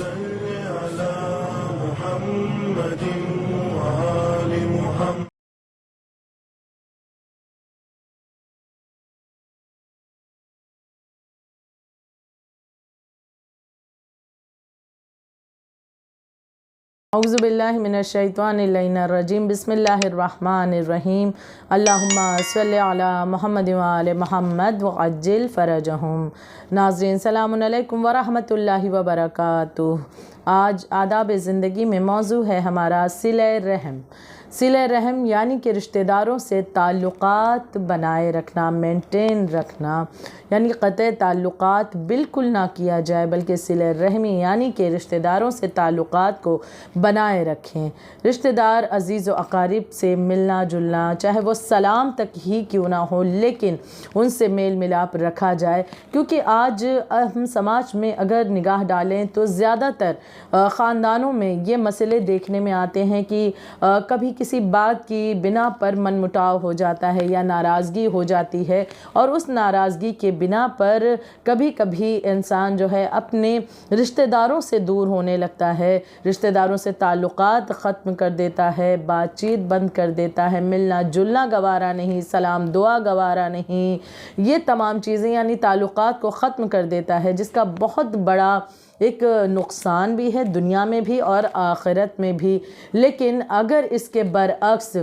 صل على محمد وآل محمد. اعوذ باللہ من الشیطان اللعین الرجیم. بسم اللہ الرحمن الرحیم. اللہم صلی علی محمد وآل محمد وعجل فرجہم. ناظرین سلام علیکم ورحمۃ اللہ وبرکاتہ. آج آداب زندگی میں موضوع ہے ہمارا صلہ رحم. صلہ رحم یعنی کہ رشتہ داروں سے تعلقات بنائے رکھنا، مینٹین رکھنا، یعنی قطع تعلقات بالکل نہ کیا جائے بلکہ صلہ رحمی یعنی کہ رشتہ داروں سے تعلقات کو بنائے رکھیں. رشتہ دار عزیز و اقارب سے ملنا جلنا، چاہے وہ سلام تک ہی کیوں نہ ہو لیکن ان سے میل ملاپ رکھا جائے، کیونکہ آج ہم سماج میں اگر نگاہ ڈالیں تو زیادہ تر خاندانوں میں یہ مسئلے دیکھنے میں آتے ہیں کہ کبھی کسی بات کی بنا پر من مٹاؤ ہو جاتا ہے یا ناراضگی ہو جاتی ہے، اور اس ناراضگی کے بنا پر کبھی کبھی انسان جو ہے اپنے رشتہ داروں سے دور ہونے لگتا ہے، رشتہ داروں سے تعلقات ختم کر دیتا ہے، بات چیت بند کر دیتا ہے، ملنا جلنا گوارا نہیں، سلام دعا گوارا نہیں، یہ تمام چیزیں یعنی تعلقات کو ختم کر دیتا ہے، جس کا بہت بڑا ایک نقصان بھی ہے دنیا میں بھی اور آخرت میں بھی. لیکن اگر اس کے برعکس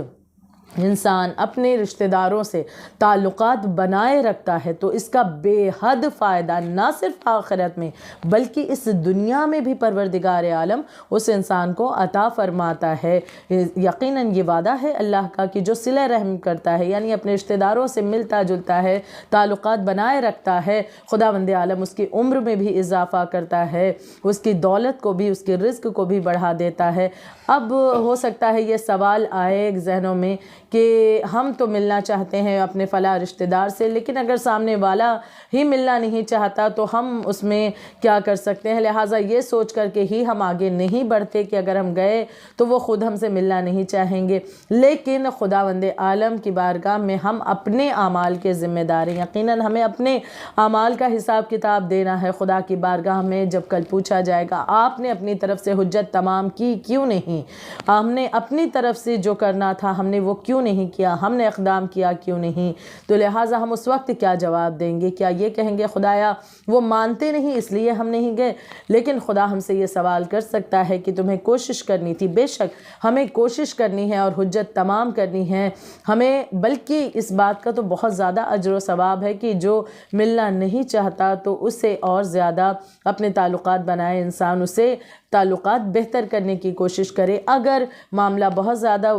انسان اپنے رشتہ داروں سے تعلقات بنائے رکھتا ہے تو اس کا بے حد فائدہ نہ صرف آخرت میں بلکہ اس دنیا میں بھی پروردگار عالم اس انسان کو عطا فرماتا ہے. یقیناً یہ وعدہ ہے اللہ کا کہ جو صلہ رحم کرتا ہے یعنی اپنے رشتہ داروں سے ملتا جلتا ہے، تعلقات بنائے رکھتا ہے، خداوند عالم اس کی عمر میں بھی اضافہ کرتا ہے، اس کی دولت کو بھی، اس کے رزق کو بھی بڑھا دیتا ہے. اب ہو سکتا ہے یہ سوال آئے ذہنوں میں کہ ہم تو ملنا چاہتے ہیں اپنے فلاں رشتہ دار سے، لیکن اگر سامنے والا ہی ملنا نہیں چاہتا تو ہم اس میں کیا کر سکتے ہیں؟ لہٰذا یہ سوچ کر کے ہی ہم آگے نہیں بڑھتے کہ اگر ہم گئے تو وہ خود ہم سے ملنا نہیں چاہیں گے. لیکن خداوند عالم کی بارگاہ میں ہم اپنے اعمال کے ذمہ دار ہیں. یقیناً ہمیں اپنے اعمال کا حساب کتاب دینا ہے خدا کی بارگاہ میں. جب کل پوچھا جائے گا آپ نے اپنی طرف سے حجت تمام کی کیوں نہیں، ہم نے اپنی طرف سے جو کرنا تھا ہم نے وہ کیوں نہیں کیا، ہم نے اقدام کیا کیوں نہیں، تو لہٰذا ہم اس وقت کیا جواب دیں گے؟ کیا یہ کہیں گے خدایا وہ مانتے نہیں اس لیے ہم نہیں گئے؟ لیکن خدا ہم سے یہ سوال کر سکتا ہے کہ تمہیں کوشش کرنی تھی. بے شک ہمیں کوشش کرنی ہے اور حجت تمام کرنی ہے ہمیں، بلکہ اس بات کا تو بہت زیادہ اجر و ثواب ہے کہ جو ملنا نہیں چاہتا تو اس سے اور زیادہ اپنے تعلقات بنائے، انسان اسے تعلقات بہتر کرنے کی کوشش کرے. اگر معاملہ بہت زیادہ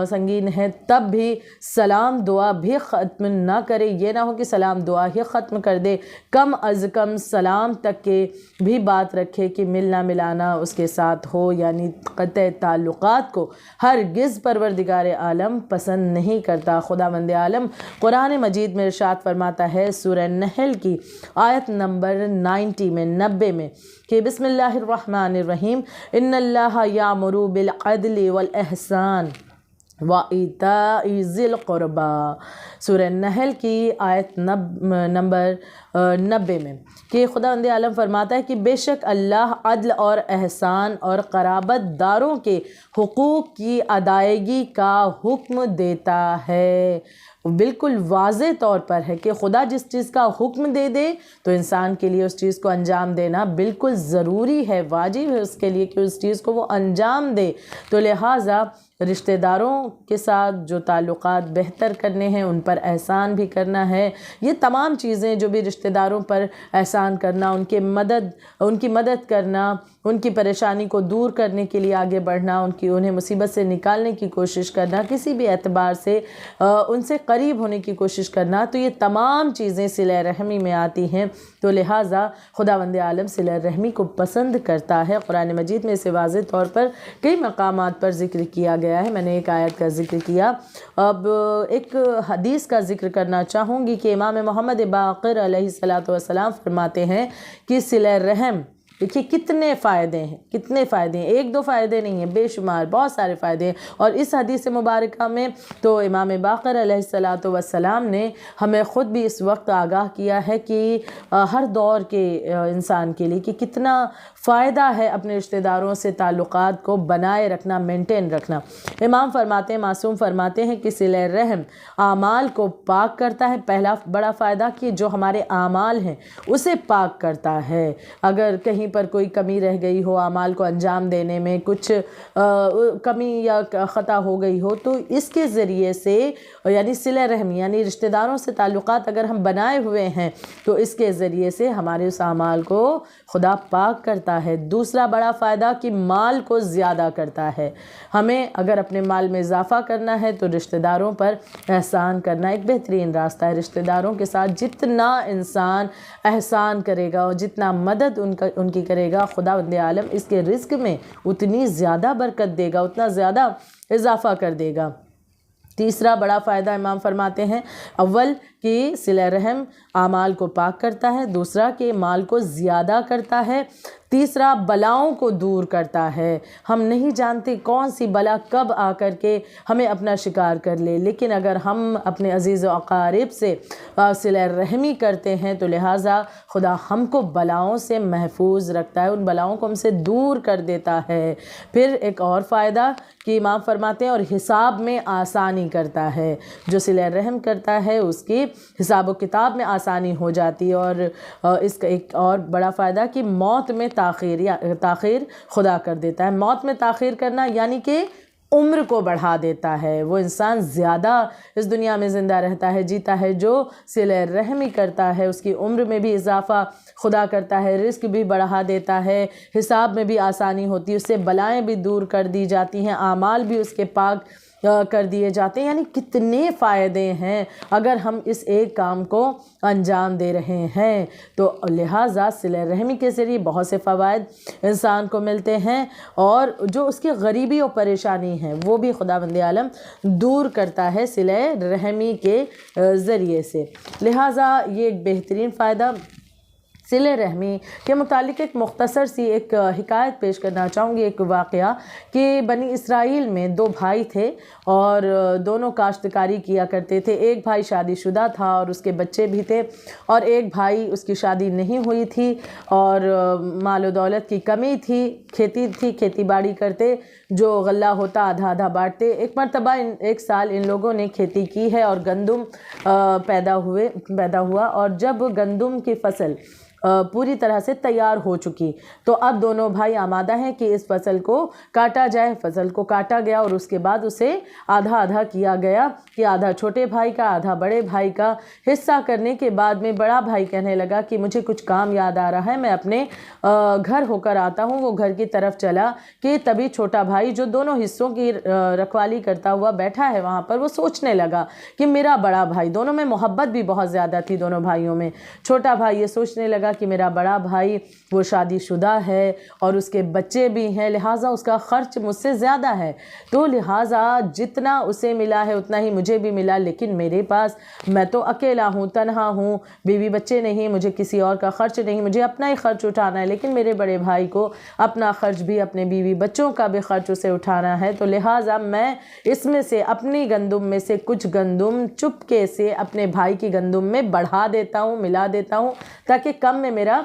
سنگین ہے تب بھی سلام دعا بھی ختم نہ کرے. یہ نہ ہو کہ سلام دعا ہی ختم کر دے، کم از کم سلام تک کے بھی بات رکھے کہ ملنا ملانا اس کے ساتھ ہو. یعنی قطع تعلقات کو ہرگز پروردگار عالم پسند نہیں کرتا. خداوند عالم قرآن مجید میں ارشاد فرماتا ہے سورہ نحل کی آیت نمبر 90 میں 90 میں کہ بسم اللہ الرحمن الرحیم ان اللہ یامر بالعدل والاحسان وَإِيتَاءِ ذِي الْقُرْبَى. سورہ نحل کی آیت نمبر 90 میں کہ خداوند عالم فرماتا ہے کہ بے شک اللہ عدل اور احسان اور قرابت داروں کے حقوق کی ادائیگی کا حکم دیتا ہے. بالکل واضح طور پر ہے کہ خدا جس چیز کا حکم دے دے تو انسان کے لیے اس چیز کو انجام دینا بالکل ضروری ہے، واجب ہے اس کے لیے کہ اس چیز کو وہ انجام دے. تو لہٰذا رشتہ داروں کے ساتھ جو تعلقات بہتر کرنے ہیں ان پر احسان بھی کرنا ہے. یہ تمام چیزیں جو بھی رشتہ داروں پر احسان کرنا، ان کی مدد کرنا، ان کی پریشانی کو دور کرنے کے لیے آگے بڑھنا، انہیں مصیبت سے نکالنے کی کوشش کرنا، کسی بھی اعتبار سے ان سے قریب ہونے کی کوشش کرنا، تو یہ تمام چیزیں صلہ رحمی میں آتی ہیں. تو لہٰذا خداوند عالم صلہ رحمی کو پسند کرتا ہے. قرآن مجید میں اسے واضح طور پر کئی مقامات پر ذکر کیا گیا ہے. میں نے ایک آیت کا ذکر کیا، اب ایک حدیث کا ذکر کرنا چاہوں گی کہ امام محمد باقر علیہ الصلوۃ والسلام فرماتے ہیں کہ صلہ رحم دیکھیے کتنے فائدے ہیں، کتنے فائدے ہیں، ایک دو فائدے نہیں ہیں، بے شمار بہت سارے فائدے ہیں۔ اور اس حدیث مبارکہ میں تو امام باقر علیہ السلام نے ہمیں خود بھی اس وقت آگاہ کیا ہے کہ ہر دور کے انسان کے لیے کہ کتنا فائدہ ہے اپنے رشتہ داروں سے تعلقات کو بنائے رکھنا، مینٹین رکھنا۔ امام فرماتے ہیں، معصوم فرماتے ہیں کہ صلہ رحم اعمال کو پاک کرتا ہے۔ پہلا بڑا فائدہ کہ جو ہمارے اعمال ہیں اسے پاک کرتا ہے۔ اگر کہیں پر کوئی کمی رہ گئی ہو اعمال کو انجام دینے میں، کچھ کمی یا خطا ہو گئی ہو، تو اس کے ذریعے سے یعنی صلہ رحم یعنی رشتہ داروں سے تعلقات اگر ہم بنائے ہوئے ہیں تو اس کے ذریعے سے ہمارے اس اعمال کو خدا پاک کرتا ہے۔ دوسرا بڑا فائدہ کہ مال کو زیادہ کرتا ہے۔ ہمیں اگر اپنے مال میں اضافہ کرنا ہے تو رشتہ داروں پر احسان کرنا ایک بہترین راستہ ہے۔ رشتہ داروں کے ساتھ جتنا انسان احسان کرے گا اور جتنا مدد ان کی کرے گا، خداوند عالم اس کے رزق میں اتنی زیادہ برکت دے گا، اتنا زیادہ اضافہ کر دے گا۔ تیسرا بڑا فائدہ امام فرماتے ہیں، اول کہ صلہ رحم اعمال کو پاک کرتا ہے، دوسرا کہ مال کو زیادہ کرتا ہے، تیسرا بلاؤں کو دور کرتا ہے۔ ہم نہیں جانتے کون سی بلا کب آ کر کے ہمیں اپنا شکار کر لے، لیکن اگر ہم اپنے عزیز و اقارب سے صلہ رحمی کرتے ہیں تو لہٰذا خدا ہم کو بلاؤں سے محفوظ رکھتا ہے، ان بلاؤں کو ہم سے دور کر دیتا ہے۔ پھر ایک اور فائدہ کہ امام فرماتے ہیں اور حساب میں آسانی کرتا ہے۔ جو صلہ رحم کرتا ہے اس کی حساب و کتاب میں آسانی ہو جاتی ہے۔ اور اس کا ایک اور بڑا فائدہ کہ موت میں تاخیر خدا کر دیتا ہے۔ موت میں تاخیر کرنا یعنی کہ عمر کو بڑھا دیتا ہے، وہ انسان زیادہ اس دنیا میں زندہ رہتا ہے، جیتا ہے۔ جو صلہ رحمی کرتا ہے اس کی عمر میں بھی اضافہ خدا کرتا ہے، رزق بھی بڑھا دیتا ہے، حساب میں بھی آسانی ہوتی ہے، اس سے بلائیں بھی دور کر دی جاتی ہیں، اعمال بھی اس کے پاک کر دیے جاتے ہیں۔ یعنی کتنے فائدے ہیں اگر ہم اس ایک کام کو انجام دے رہے ہیں، تو لہٰذا صلہ رحمی کے ذریعے بہت سے فوائد انسان کو ملتے ہیں، اور جو اس کی غریبی اور پریشانی ہے وہ بھی خداوند عالم دور کرتا ہے صلہ رحمی کے ذریعے سے۔ لہٰذا یہ ایک بہترین فائدہ۔ صلہ رحمی کے متعلق ایک مختصر سی ایک حکایت پیش کرنا چاہوں گی، ایک واقعہ کہ بنی اسرائیل میں دو بھائی تھے اور دونوں کاشتکاری کیا کرتے تھے۔ ایک بھائی شادی شدہ تھا اور اس کے بچے بھی تھے، اور ایک بھائی اس کی شادی نہیں ہوئی تھی اور مال و دولت کی کمی تھی، کھیتی باڑی کرتے، جو غلہ ہوتا آدھا آدھا بانٹتے۔ ایک مرتبہ ایک سال ان لوگوں نے کھیتی کی ہے اور گندم پیدا ہوا، اور جب گندم کی فصل پوری طرح سے تیار ہو چکی تو اب دونوں بھائی آمادہ ہیں کہ اس فصل کو کاٹا جائے۔ فصل کو کاٹا گیا اور اس کے بعد اسے آدھا آدھا کیا گیا کہ آدھا چھوٹے بھائی کا آدھا بڑے بھائی کا۔ حصہ کرنے کے بعد میں بڑا بھائی کہنے لگا کہ مجھے کچھ کام یاد آ رہا ہے، میں اپنے گھر ہو کر آتا ہوں۔ وہ گھر کی طرف چلا کہ تبھی چھوٹا بھائی جو دونوں حصوں کی رکھوالی کرتا ہوا بیٹھا ہے وہاں پر، وہ سوچنے لگا کہ میرا بڑا بھائی، دونوں میں محبت بھی بہت زیادہ تھی دونوں بھائیوں میں، چھوٹا بھائی یہ سوچنے لگا کہ میرا بڑا بھائی وہ شادی شدہ ہے اور اس کے بچے بھی ہیں، لہٰذا اس کا خرچ مجھ سے زیادہ ہے، تو لہٰذا جتنا اسے ملا ہے اتنا ہی مجھے بھی ملا، لیکن میرے پاس میں تو اکیلا ہوں، تنہا ہوں، بیوی بچے نہیں، مجھے کسی اور کا خرچ نہیں، مجھے اپنا ہی خرچ اٹھانا ہے، لیکن میرے بڑے بھائی کو اپنا خرچ بھی، اپنے بیوی بچوں کا بھی خرچ اسے اٹھانا ہے، تو لہٰذا میں اس میں سے اپنی گندم میں سے کچھ گندم چپکے سے اپنے بھائی کی گندم میں بڑھا دیتا ہوں، ملا دیتا ہوں، تاکہ کم میں میرا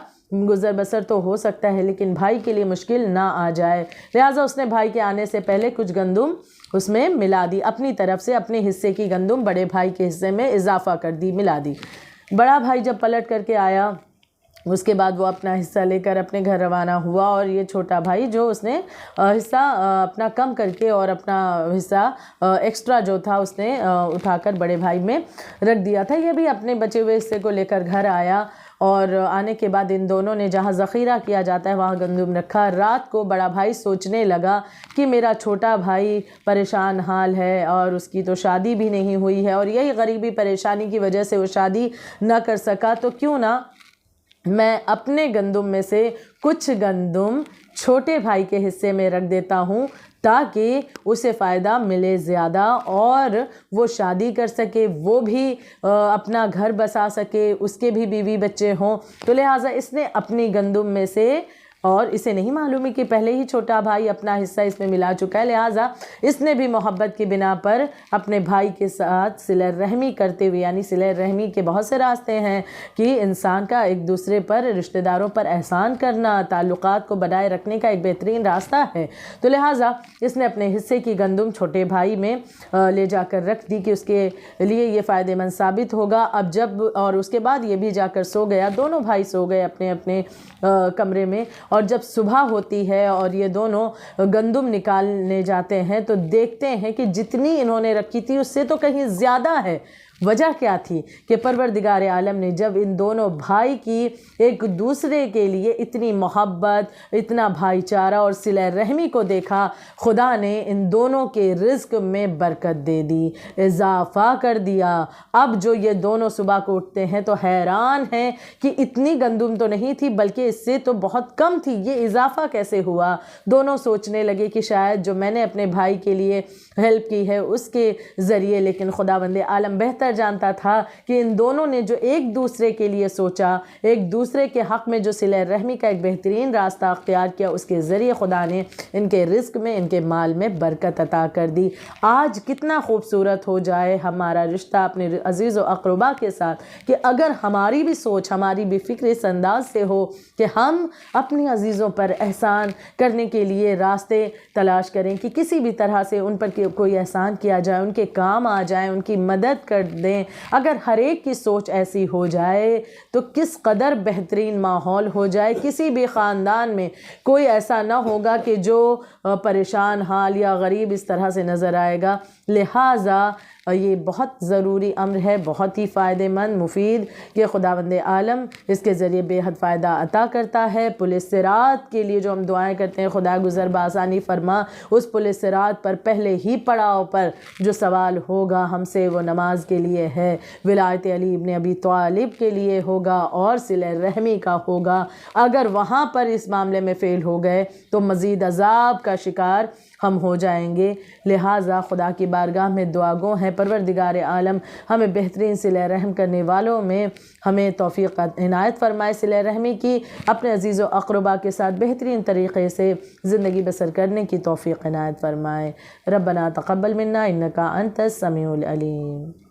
گزر بسر تو ہو سکتا ہے لیکن بھائی کے لیے مشکل نہ آ جائے۔ لہٰذا اس نے بھائی کے آنے سے پہلے کچھ گندم اس میں ملا دی، اپنی طرف سے اپنے حصے کی گندم بڑے بھائی کے حصے میں اضافہ کر دی، ملا دی۔ بڑا بھائی جب پلٹ کر کے آیا اس کے بعد وہ اپنا حصہ لے کر اپنے گھر روانہ ہوا، اور یہ چھوٹا بھائی جو اس نے حصہ اپنا کم کر کے اور اپنا حصہ ایکسٹرا جو تھا اس نے اٹھا کر بڑے بھائی میں رکھ دیا تھا، یہ بھی اپنے بچے ہوئے حصے کو لے کر گھر آیا، اور آنے کے بعد ان دونوں نے جہاں ذخیرہ کیا جاتا ہے وہاں گندم رکھا۔ رات کو بڑا بھائی سوچنے لگا کہ میرا چھوٹا بھائی پریشان حال ہے اور اس کی تو شادی بھی نہیں ہوئی ہے، اور یہی غریبی پریشانی کی وجہ سے وہ شادی نہ کر سکا، تو کیوں نہ میں اپنے گندم میں سے کچھ گندم چھوٹے بھائی کے حصے میں رکھ دیتا ہوں تاکہ اسے فائدہ ملے زیادہ اور وہ شادی کر سکے، وہ بھی اپنا گھر بسا سکے، اس کے بھی بیوی بچے ہوں۔ تو لہٰذا اس نے اپنی گندم میں سے اور اسے نہیں معلوم ہے کہ پہلے ہی چھوٹا بھائی اپنا حصہ اس میں ملا چکا ہے، لہٰذا اس نے بھی محبت کی بنا پر اپنے بھائی کے ساتھ صلہ رحمی کرتے ہوئے، یعنی صلہ رحمی کے بہت سے راستے ہیں کہ انسان کا ایک دوسرے پر، رشتہ داروں پر احسان کرنا تعلقات کو بنائے رکھنے کا ایک بہترین راستہ ہے، تو لہٰذا اس نے اپنے حصے کی گندم چھوٹے بھائی میں لے جا کر رکھ دی کہ اس کے لیے یہ فائدہ مند ثابت ہوگا۔ اب جب اور اس کے بعد یہ بھی جا کر سو گیا، دونوں بھائی سو گئے اپنے اپنے کمرے میں، اور جب صبح ہوتی ہے اور یہ دونوں گندم نکالنے جاتے ہیں تو دیکھتے ہیں کہ جتنی انہوں نے رکھی تھی اس سے تو کہیں زیادہ ہے۔ وجہ کیا تھی کہ پروردگار عالم نے جب ان دونوں بھائی کی ایک دوسرے کے لیے اتنی محبت، اتنا بھائی چارہ اور صلہ رحمی کو دیکھا، خدا نے ان دونوں کے رزق میں برکت دے دی، اضافہ کر دیا۔ اب جو یہ دونوں صبح کو اٹھتے ہیں تو حیران ہیں کہ اتنی گندم تو نہیں تھی، بلکہ اس سے تو بہت کم تھی، یہ اضافہ کیسے ہوا؟ دونوں سوچنے لگے کہ شاید جو میں نے اپنے بھائی کے لیے ہیلپ کی ہے اس کے ذریعے، لیکن خداوند عالم بہتر جانتا تھا کہ ان دونوں نے جو ایک دوسرے کے لیے سوچا، ایک دوسرے کے حق میں جو صلہ رحمی کا ایک بہترین راستہ اختیار کیا، اس کے ذریعے خدا نے ان کے رزق میں، ان کے مال میں برکت عطا کر دی۔ آج کتنا خوبصورت ہو جائے ہمارا رشتہ اپنے عزیز و اقربا کے ساتھ کہ اگر ہماری بھی سوچ، ہماری بھی فکر اس انداز سے ہو کہ ہم اپنی عزیزوں پر احسان کرنے کے لیے راستے تلاش کریں کہ کسی بھی طرح سے ان پر کوئی احسان کیا جائے، ان کے کام آ جائیں، ان کی مدد کر دیں۔ اگر ہر ایک کی سوچ ایسی ہو جائے تو کس قدر بہترین ماحول ہو جائے، کسی بھی خاندان میں کوئی ایسا نہ ہوگا کہ جو پریشان حال یا غریب اس طرح سے نظر آئے گا۔ لہٰذا یہ بہت ضروری امر ہے، بہت ہی فائدہ مند، مفید، کہ خداوند عالم اس کے ذریعے بے حد فائدہ عطا کرتا ہے۔ پل صراط کے لیے جو ہم دعائیں کرتے ہیں، خدا گزر بآسانی فرما، اس پل صراط پر پہلے ہی پڑاؤ پر جو سوال ہوگا ہم سے وہ نماز کے لیے ہے، ولایت علی ابن ابی طالب کے لیے ہوگا اور صلہ رحمی کا ہوگا۔ اگر وہاں پر اس معاملے میں فیل ہو گئے تو مزید عذاب کا شکار ہم ہو جائیں گے۔ لہٰذا خدا کی بارگاہ میں دعا گو ہیں، پروردگار عالم ہمیں بہترین صلہ رحم کرنے والوں میں ہمیں توفیق عنایت فرمائے، صلہ رحمی کی اپنے عزیز و اقربا کے ساتھ بہترین طریقے سے زندگی بسر کرنے کی توفیق عنایت فرمائے۔ ربنا تقبل منا انکا انت السمیع العلیم۔